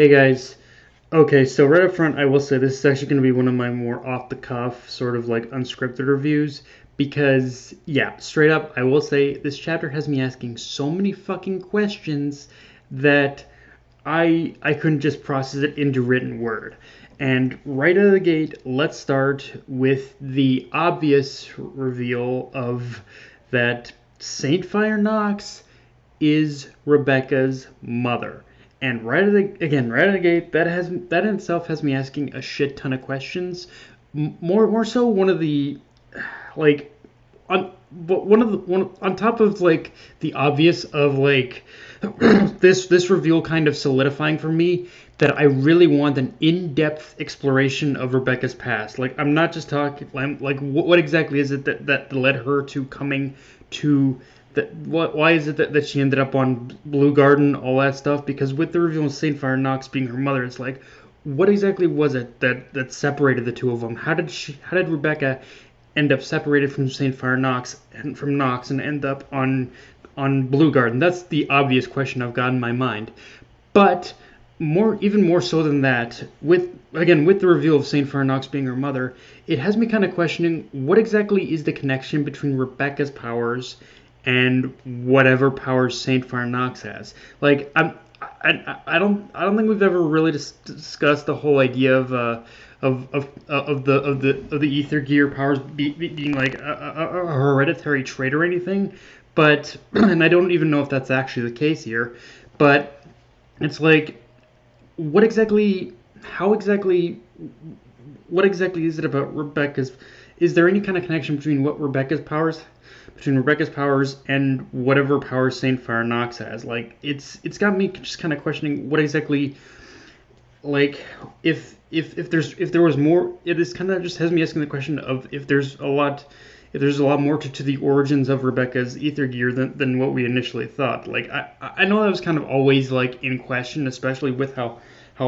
Hey guys. Okay, so right up front, I will say this is actually going to be one of my more off the cuff, sort of like unscripted reviews. Because, yeah, straight up, I will say this chapter has me asking so many fucking questions that I couldn't just process it into written word. And right out of the gate, let's start with the obvious reveal of that Saintfire Nox is Rebecca's mother. And right out of the gate, that in itself has me asking a shit ton of questions. More so, one of the like on one on top of like the obvious of like this reveal kind of solidifying for me that I really want an in-depth exploration of Rebecca's past. Like I'm not just talking like what exactly is it that led her to coming to why is it that she ended up on Blue Garden, all that stuff? Because with the reveal of Saintfire Nox being her mother, it's like, what exactly was it that separated the two of them? How did Rebecca end up separated from Saintfire Nox and from Nox and end up on Blue Garden? That's the obvious question I've got in my mind. But even more so than that, with the reveal of Saintfire Nox being her mother, it has me kind of questioning what exactly is the connection between Rebecca's powers and whatever powers Saintfire Nox has. Like I don't think we've ever really discussed the whole idea of the ether gear powers being like a hereditary trait or anything. But and I don't even know if that's actually the case here. But it's like, how exactly, what exactly is it about Rebecca's? Is there any kind of connection between between Rebecca's powers and whatever powers Saintfire Nox has? Like it's got me just kind of questioning what exactly, like if there was more. It is kind of just has me asking the question of if there's a lot more to the origins of Rebecca's ether gear than what we initially thought. Like I know that was kind of always like in question, especially with how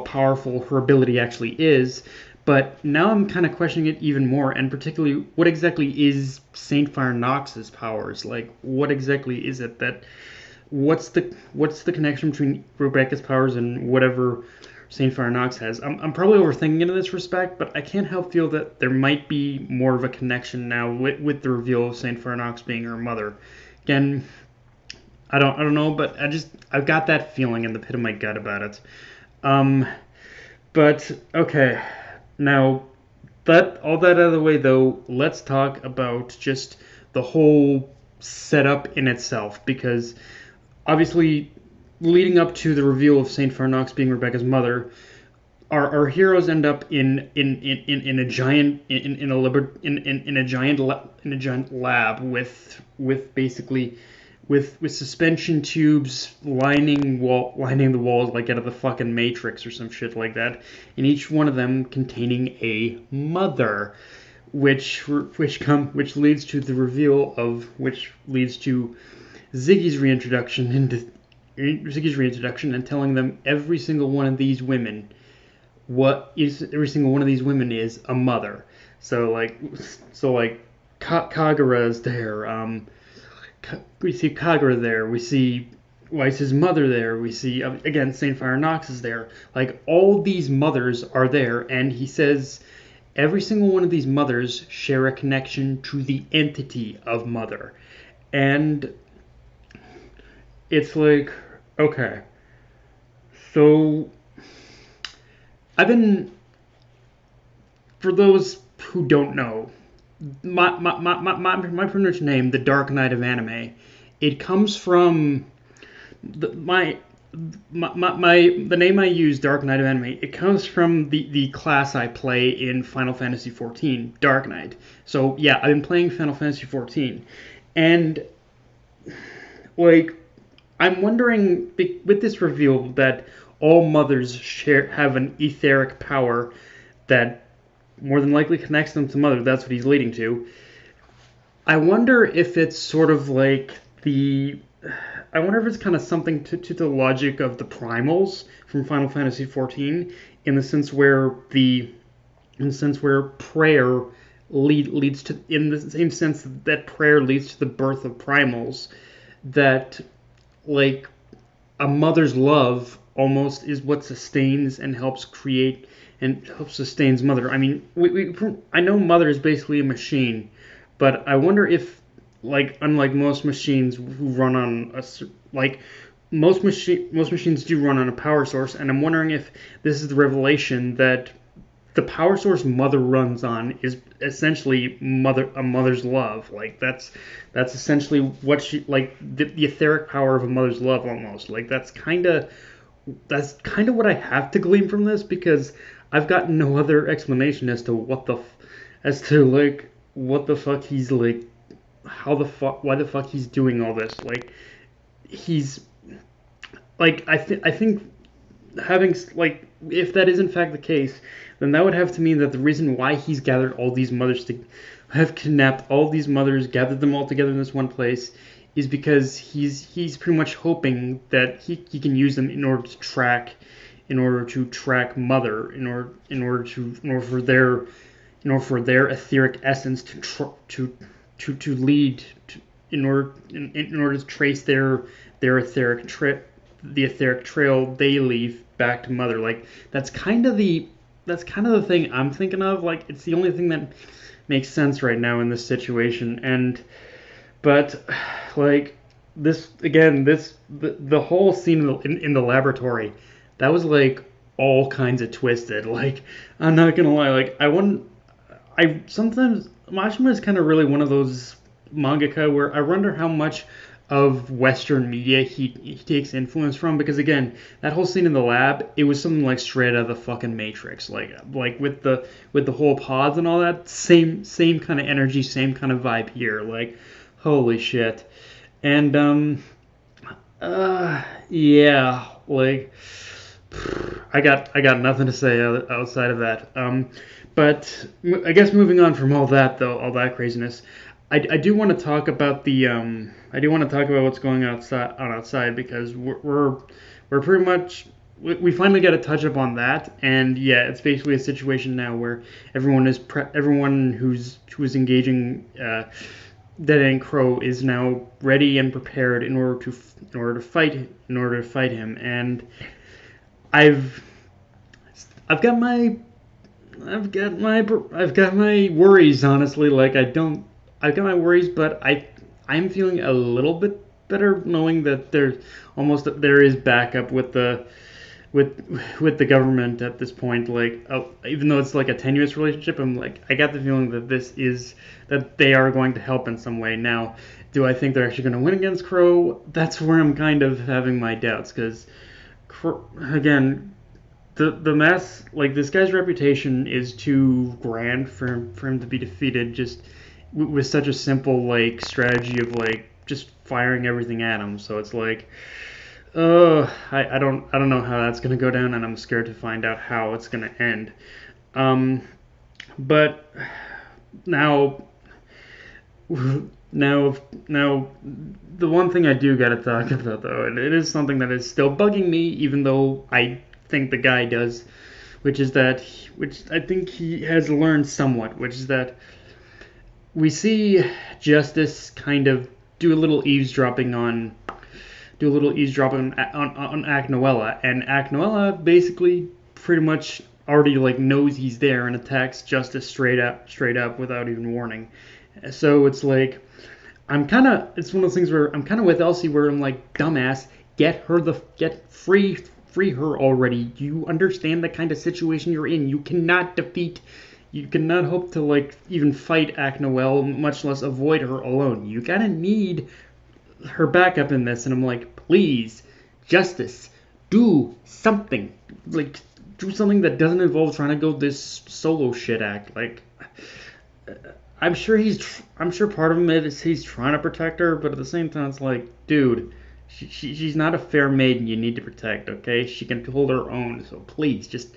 powerful her ability actually is. But now I'm kind of questioning it even more, and particularly what exactly is Saintfire Nox's powers? Like what exactly is it that what's the connection between Rebecca's powers and whatever Saintfire Nox has? I'm probably overthinking it in this respect, but I can't help feel that there might be more of a connection now with the reveal of Saintfire Nox being her mother. Again, I don't know, but I've got that feeling in the pit of my gut about it. But okay, now all that out of the way though, let's talk about just the whole setup in itself, because obviously leading up to the reveal of Saintfire Nox being Rebecca's mother, our heroes end up in a giant lab with basically with suspension tubes lining the walls like out of the fucking Matrix or some shit like that, and each one of them containing a mother, which leads to the reveal of which leads to Ziggy's reintroduction and telling them every single one of these women is a mother. So like Kagura's there. We see Kagura there. We see Weiss's mother there. We see again Saintfire Nox is there. Like all these mothers are there, and he says every single one of these mothers share a connection to the entity of mother, and it's like, okay, so for those who don't know, my pretty much name, the Dark Knight of Anime, it comes from the name I use, Dark Knight of Anime. It comes from the class I play in Final Fantasy XIV, Dark Knight. So yeah, I've been playing Final Fantasy XIV, and like I'm wondering with this reveal that all mothers have an etheric power that more than likely connects them to mother. That's what he's leading to. I wonder if it's sort of like I wonder if it's kind of something to the logic of the primals from Final Fantasy XIV, in the sense where prayer leads to, in the same sense that prayer leads to the birth of primals, that like a mother's love almost is what sustains and helps create and helps sustains Mother. I mean, I know Mother is basically a machine, but I wonder if, like, unlike most machines who run on like most machines do run on a power source, and I'm wondering if this is the revelation that the power source Mother runs on is essentially a mother's love. Like that's essentially what she like the etheric power of a mother's love almost. Like that's kind of what I have to glean from this, because I've got no other explanation as to what the fuck he's like, how the fuck why the fuck he's doing all this. Like he's like I think having like if that is in fact the case, then that would have to mean that the reason why he's gathered all these mothers to have kidnapped all these mothers, gathered them all together in this one place, is because he's pretty much hoping that he can use them in order to track Mother, in order for their etheric essence to lead to, in order to trace their etheric trip, the etheric trail they leave back to Mother. Like that's kind of the thing I'm thinking of. Like it's the only thing that makes sense right now in this situation. But like this again, the whole scene in the laboratory, that was like all kinds of twisted. Like I'm not gonna lie, like I sometimes Mashima is kind of really one of those mangaka where I wonder how much of Western media he takes influence from, because again, that whole scene in the lab, it was something like straight out of the fucking Matrix, like with the whole pods and all that, same kind of energy, same kind of vibe here, like holy shit. And yeah, like I got nothing to say outside of that. But I guess moving on from all that though, all that craziness, I do want to talk about what's going outside, because we're pretty much we finally got to touch up on that. And yeah, it's basically a situation now where everyone who's engaging Dead End Crow is now ready and prepared in order to fight him. And I've got my worries, honestly. Like I've got my worries, but I'm feeling a little bit better knowing that there is backup with the government at this point. Like even though it's like a tenuous relationship, I got the feeling that they are going to help in some way. Now, do I think they're actually going to win against Crow? That's where I'm kind of having my doubts, because again, the mass, like this guy's reputation is too grand for him to be defeated just with such a simple like strategy of like just firing everything at him. So it's like, I don't know how that's gonna go down, and I'm scared to find out how it's gonna end. But now, the one thing I do gotta talk about though, and it is something that is still bugging me, even though I think the guy does, which I think he has learned somewhat, which is that we see Justice kind of do a little eavesdropping on Aknoella, and Aknoella basically pretty much already like knows he's there and attacks Justice straight up without even warning. So it's like it's one of those things where I'm kind of with Elsie, where I'm like, dumbass, get free her already. You understand the kind of situation you're in. You cannot hope to like even fight Aknoel, much less avoid her alone. You gotta need her backup in this. And I'm like, please, Justice, do something. Like, do something that doesn't involve trying to go this solo shit act. Like, I'm sure part of him is he's trying to protect her, but at the same time, it's like, dude, she's not a fair maiden you need to protect, okay? She can hold her own, so please, just,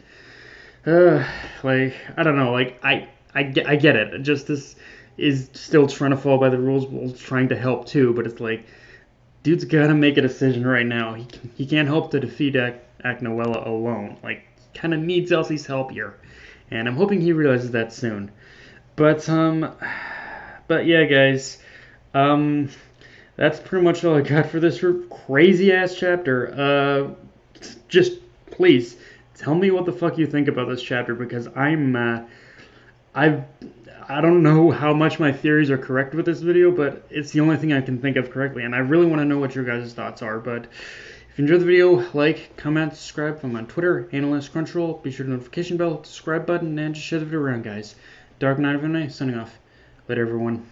like, I don't know, like, I get it. Justice is still trying to follow by the rules while trying to help too, but it's like, dude's gotta make a decision right now. He can't hope to defeat Aknoella alone. Like, he kind of needs Elsie's help here, and I'm hoping he realizes that soon. But yeah, guys, that's pretty much all I got for this crazy ass chapter. just please tell me what the fuck you think about this chapter, because I don't know how much my theories are correct with this video, but it's the only thing I can think of correctly, and I really want to know what your guys' thoughts are. But if you enjoyed the video, like, comment, subscribe. I'm on Twitter, Analyst Crunchyroll. Be sure to notification bell, subscribe button, and just share the video around, guys. Dark Knight of Anime, signing off. Later, everyone.